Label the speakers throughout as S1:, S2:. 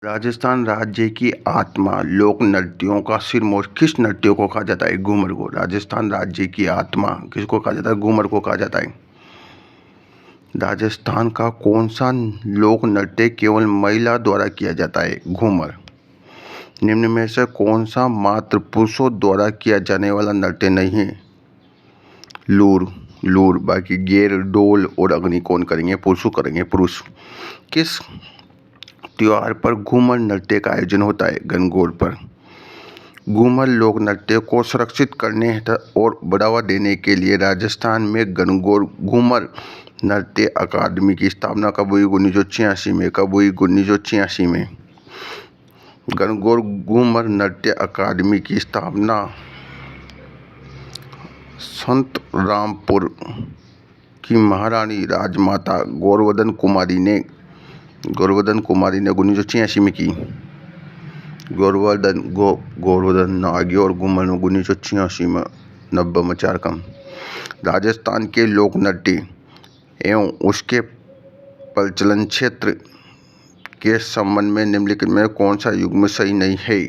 S1: राजस्थान राज्य की आत्मा लोक नृत्यों का सिरमौर किस नृत्य को कहा जाता है? घूमर को। राजस्थान राज्य की आत्मा किसको कहा जाता है? घूमर को कहा जाता है। राजस्थान का कौन सा लोक नृत्य केवल महिला द्वारा किया जाता है? घूमर। निम्न में से कौन सा मात्र पुरुषों द्वारा किया जाने वाला नृत्य नहीं है? लूर। लूर। बाकी गेर, डोल और अग्नि कौन करेंगे? पुरुष करेंगे। पुरुष। किस त्योहार पर घूमर नृत्य का आयोजन होता है? गणगौर पर। घूमर लोक नृत्य को सुरक्षित करने और बढ़ावा देने के लिए राजस्थान में गणगौर घूमर नृत्य अकादमी की स्थापना कब हुई? 1986 में। कब हुई? 1986 में। गणगौर घूमर नृत्य अकादमी की स्थापना संत रामपुर की महारानी राजमाता गौरवर्धन कुमारी ने 1986 में की। गोवर्धन नागी और घूमर 1986 में 90 में 4 कम। राजस्थान के लोक नृत्य एवं उसके प्रचलन क्षेत्र के संबंध में निम्नलिखित में कौन सा युग्म सही नहीं है?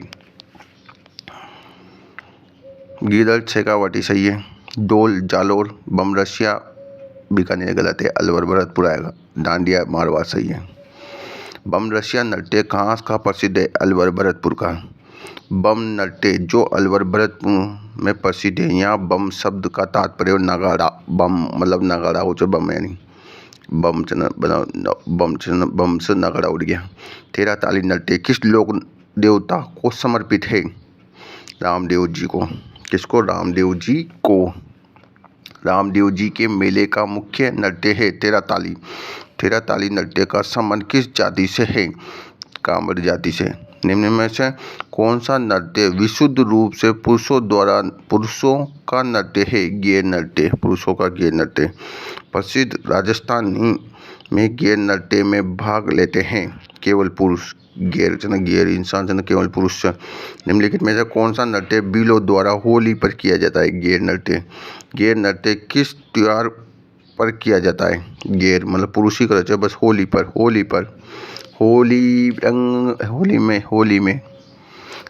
S1: गीदड़, शेखावाटी सही है। डोल, जालोर, बमरसिया बीकानेर गलत है। अलवर भरतपुर आएगा। डांडिया, मारवाड़ सही है। बमरसिया नृत्य कहाँ का प्रसिद्ध है? अलवर भरतपुर का। बम नृत्य जो अलवर भरतपुर में प्रसिद्ध है। यहाँ बम शब्द का तात्पर्य नगाड़ा। बम मतलब नगाड़ा हो, बम यानी बम से नगाड़ा उड़ गया। तेरा ताली नृत्य किस लोक देवता को समर्पित है? रामदेव जी को। किसको? रामदेव जी को। रामदेव जी के मेले का मुख्य नृत्य है तेरा ताली। तेरा ताली नृत्य का संबंध किस जाति से है? कांवड़ जाति से। निम्न में से कौन सा नृत्य विशुद्ध रूप से पुरुषों का नृत्य है? गैर नृत्य। पुरुषों का गैर नृत्य। प्रसिद्ध राजस्थानी में गैर नृत्य में भाग लेते हैं केवल पुरुष। गैर इंसान केवल पुरुष। निम्नलिखित में से कौन सा नृत्य बीलों द्वारा होली पर किया जाता है? गैर नृत्य। गैर नृत्य किस त्योहार पर किया जाता है? गैर मतलब पुरुष ही करते हैं बस होली पर। होली में।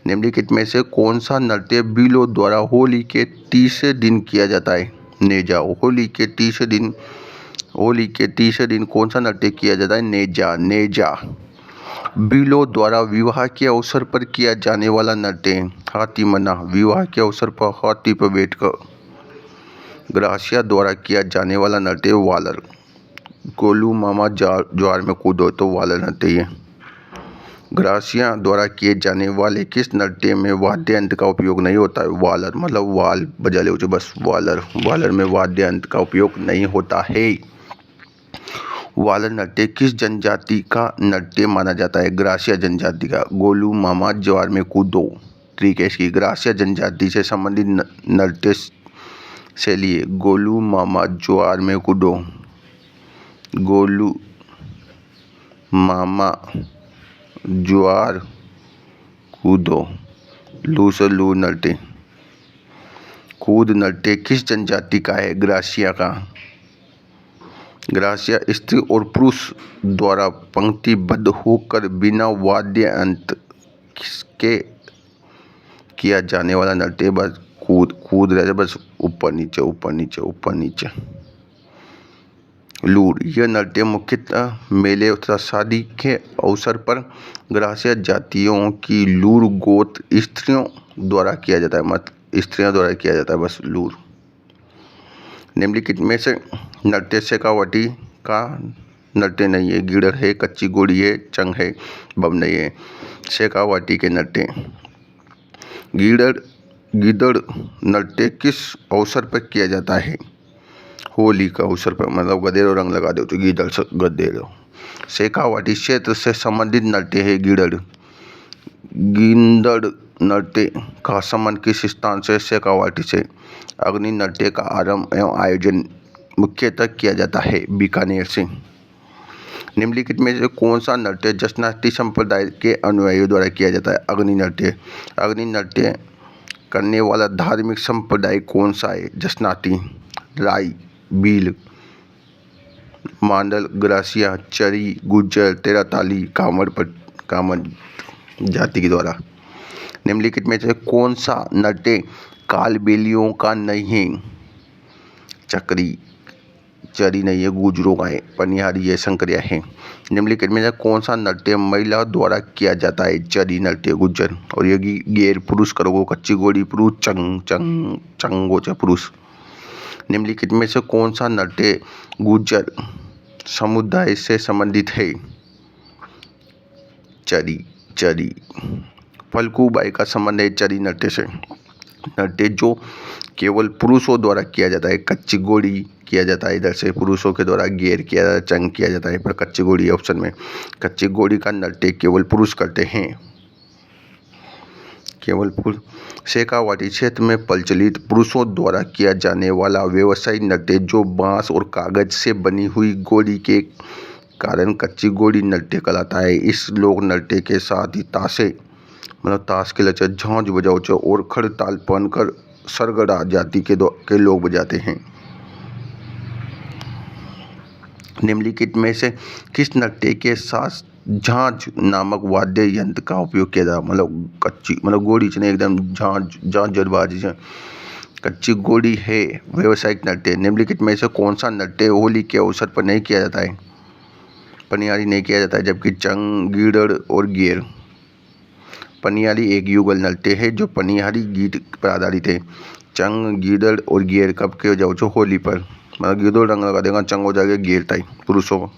S1: निम्नलिखित में से कौन सा नृत्य बीलों द्वारा होली के तीसरे दिन किया जाता है? नेजा। होली के तीसरे दिन कौन सा नृत्य किया जाता है? नेजा। बीलों द्वारा विवाह के अवसर पर किया जाने वाला नृत्य हाथी मना। विवाह के अवसर पर हाथी पर बैठकर। ग्रासिया द्वारा किया जाने वाला नृत्य वालर। गोलू मामा ज्वार में कूदो तो वालर नृत्य है। ग्रासिया द्वारा किए जाने वाले किस नृत्य में वाद्य यंत्र का उपयोग नहीं होता है? वालर मतलब वाल बजा ले बस वालर में वाद्य यंत्र का उपयोग नहीं होता है। वालर नृत्य किस जनजाति का नृत्य माना जाता है? ग्रासिया जनजाति का। गोलू मामा ज्वार में कूदो ठीक है इसकी। ग्रासिया जनजाति से संबंधित नृत्य शैली है गोलू मामा ज्वार में कूदो। गोलू मामा ज्वार कूदो। लू से लू नृत्य। कूद नृत्य किस जनजाति का है? ग्रासिया का। ग्रासिया स्त्री और पुरुष द्वारा पंक्तिबद्ध होकर बिना वाद्य यंत्र के किया जाने वाला नृत्य। बस कूद रहे बस ऊपर नीचे। लूर। यह नृत्य मुख्यतः मेले तथा शादी के अवसर पर ग्रासिया जातियों की लूर गोत स्त्रियों द्वारा किया जाता है। स्त्रियों द्वारा किया जाता है बस लूर। निम्नलिखित में से नृत्य शेखावाटी का नृत्य नहीं है। गीदड़ है, कच्ची घोड़ी है, चंग है, बम नहीं है। शेखावाटी के नृत्य। गीदड़ नृत्य किस अवसर पर किया जाता है? होली का अवसर पर मतलब गधेड़ो रंग लगा दो तो गीदड़ गधेड़ो। शेखावाटी क्षेत्र से संबंधित नृत्य है गीदड़ नृत्य का संबंध किस स्थान से? शेखावाटी से। अग्नि नृत्य का आरंभ एवं आयोजन मुख्यतः किया जाता है बीकानेर से। निम्नलिखित में से कौन सा नृत्य जसनाती संप्रदाय के अनुयायियों द्वारा किया जाता है? अग्नि नृत्य। अग्नि नृत्य करने वाला धार्मिक संप्रदाय कौन सा है? जसनाती। राई, भील, मांडल, ग्रासिया, चरी, गुज्जर, तेरा ताली, कामड़ जाति के द्वारा। निम्नलिखित में से कौन सा नृत्य कालबेलियों का नहीं है? चक्री, चरी नहीं है, गुजरों का है, पनिहारी है, संक्रिया है। निम्नलिखित में से कौन सा नृत्य महिला द्वारा किया जाता है? चरी नृत्य, गुज्जर। और ये गेर पुरुष करोगो, कच्ची घोड़ी पुरुष, चंग चंग चंगोचा पुरुष। निम्नलिखित में से कौन सा नृत्य गुज्जर समुदाय से संबंधित है? चरी, चरी। फल्गुबाई का संबंध है चरी नृत्य से। नृत्य जो केवल पुरुषों द्वारा किया जाता है, कच्ची घोड़ी किया जाता है, इधर से पुरुषों के द्वारा गेर किया जाता है, चंग किया जाता है, पर कच्ची घोड़ी ऑप्शन में। कच्ची घोड़ी का नृत्य केवल पुरुष करते हैं, केवल पुरुष। शेखावाटी क्षेत्र में प्रचलित पुरुषों द्वारा किया जाने वाला व्यवसायिक नृत्य जो बांस और कागज से बनी हुई घोड़ी के कारण कच्ची घोड़ी नृत्य कहलाता है। इस लोक नृत्य के साथ ही ताशे मतलब ताश के लचर, झांझ बजाओ और खड़ताल पहनकर सरगड़ा जाति के लोग बजाते हैं। निम्नलिखित में से किस नृत्य के साथ झांझ नामक वाद्य यंत्र का उपयोग किया जाता? मतलब कच्ची मतलब घोड़ी से एकदम झांझ जरबाजी कच्ची घोड़ी है व्यवसायिक नृत्य। निम्नलिखित में से कौन सा नृत्य होली के अवसर पर नहीं किया जाता है? पनियारी नहीं किया जाता है, जबकि चंग, गीदड़ और गेर। पनियारी एक युगल नृत्य है जो पनियारी गीत पर आधारित है। चंग, गीदड़ और गेर कब के जाओ होली पर, मतलब गीदड़ रंग लगा देगा, चंग हो जाएगा गेर टाइप पुरुषों को।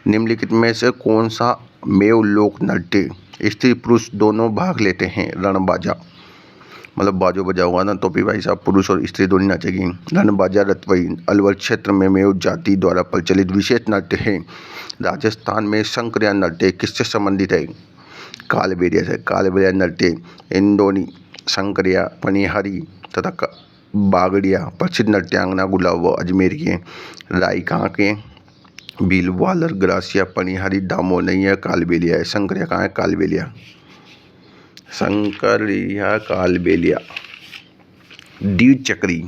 S1: निम्नलिखित में से कौन सा मेव लोक नृत्य स्त्री पुरुष दोनों भाग लेते हैं? रणबाजा, मतलब बाजो बजा हुआ ना तो भी भाई साहब पुरुष और स्त्री दोनों नाचेगी। रणबाजा रतवई अलवर क्षेत्र में मेव जाति द्वारा प्रचलित विशेष नृत्य है। राजस्थान में संक्रिया नृत्य किससे संबंधित है? कालबेलिया से। कालबेलिया नृत्य इंडोनी, संक्रिया, पनिहारी तथा बागड़िया प्रसिद्ध नृत्यांगना गुलाब अजमेर की है। राई कहाँ के? भील, वालर, ग्रासिया, पनिहारी, दामो नहीं है, कालबेलिया है। संक्रिया कहाँ है? कालबेलिया, संकरिया कालबेलिया। द्विचक्री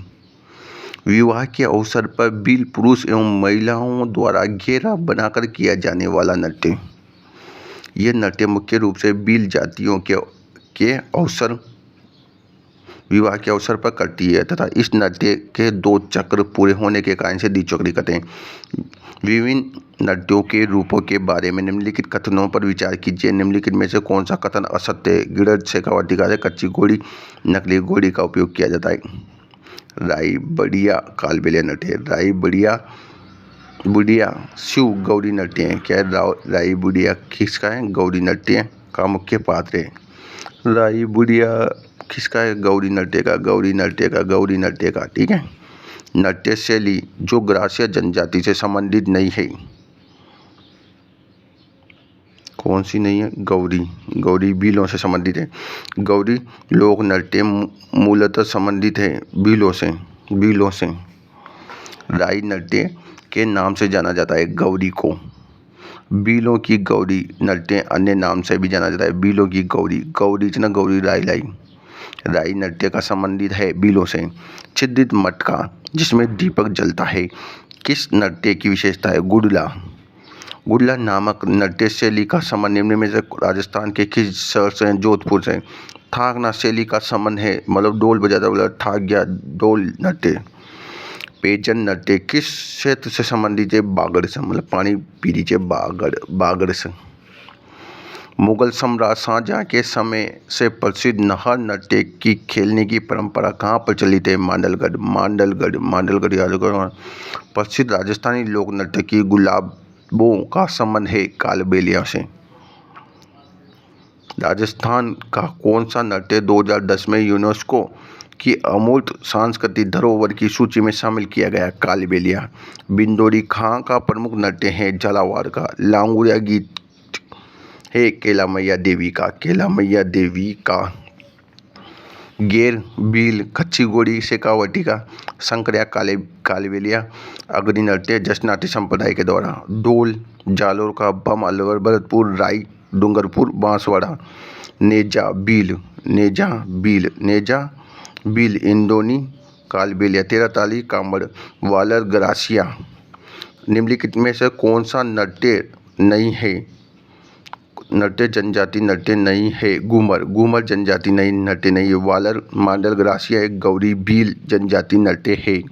S1: विवाह के अवसर पर भील पुरुष एवं महिलाओं द्वारा घेरा बनाकर किया जाने वाला नृत्य। यह नृत्य मुख्य रूप से भील जातियों के अवसर विवाह के अवसर पर करती है तथा इस नृत्य के 2 चक्र पूरे होने के कारण से द्विचक्री कहते हैं। विभिन्न नृत्यों के रूपों के बारे में निम्नलिखित कथनों पर विचार कीजिए। निम्नलिखित में से कौन सा कथन असत्य है? गिरध शेखावाटी का कच्ची घोड़ी नकली घोड़ी का उपयोग किया जाता है। राई बढ़िया कालबेलिया नृत्य। राई बढ़िया बुढ़िया शिव गौरी नृत्य है। क्या राई बुढ़िया किसका है? गौरी नृत्य का मुख्य पात्र है। राई बुढ़िया किसका है? गौरी नृत्य का, गौरी नृत्य का, गौरी नृत्य का। ठीक है। नृत्य शैली जो ग्रासीय जनजाति से संबंधित नहीं है, कौन सी नहीं है? गौरी। गौरी भीलों से संबंधित है। गौरी लोक नृत्य मूलतः संबंधित है भीलों से। राई नृत्य के नाम से जाना जाता है गौरी को। भीलों की गौरी नृत्य अन्य नाम से भी जाना जाता है। भीलों की गौरी, गौरी च ना गौरी राई लाई। राई नृत्य का संबंधित है भीलों से। छिद्रित मटका जिसमें दीपक जलता है किस नृत्य की विशेषता है? गुडला। गुडला नामक नृत्य शैली का संबंध निम्न में से राजस्थान के किस शहर से? जोधपुर से। थाकना शैली का संबंध है, मतलब ढोल बजाता बोला थाक गया, ढोल नृत्य। पेजन नृत्य किस क्षेत्र से संबंधित है? बागड़ से, मतलब पानी पी लीजिए बागड़ से। मुगल सम्राट शाहजहां के समय से प्रसिद्ध नहर नृत्य की खेलने की परंपरा कहाँ प्रचलित है? मांडलगढ़ याद करो। प्रसिद्ध राजस्थानी लोक नृत्य की गुलाबों का संबंध है कालबेलिया से। राजस्थान का कौन सा नृत्य 2010 में यूनेस्को की अमूर्त सांस्कृतिक धरोहर की सूची में शामिल किया गया? कालबेलिया। बिंदोरी खां का प्रमुख नृत्य है झालावाड़ का। लांगुरिया गीत है केला मैया देवी का। गेर भील कच्ची घोड़ी शेखावटी का। संक्रिया कालबेलिया। अग्नि नृत्य जसनाटी संप्रदाय के द्वारा। ढोल जालोर का बम अलवर भरतपुर राई डूंगरपुर बांसवाड़ा। नेजा भील इंडोनी कालबेलिया तेरहताली कांबड़ वालर ग्रासिया। निम्नलिखित में से कौन सा नृत्य नहीं है? नृत्य जनजाति नृत्य नहीं है। घूमर घूमर जनजाति नहीं नृत्य नहीं है। वालर मांडल ग्रासिया एक गौरी भील जनजाति नृत्य है।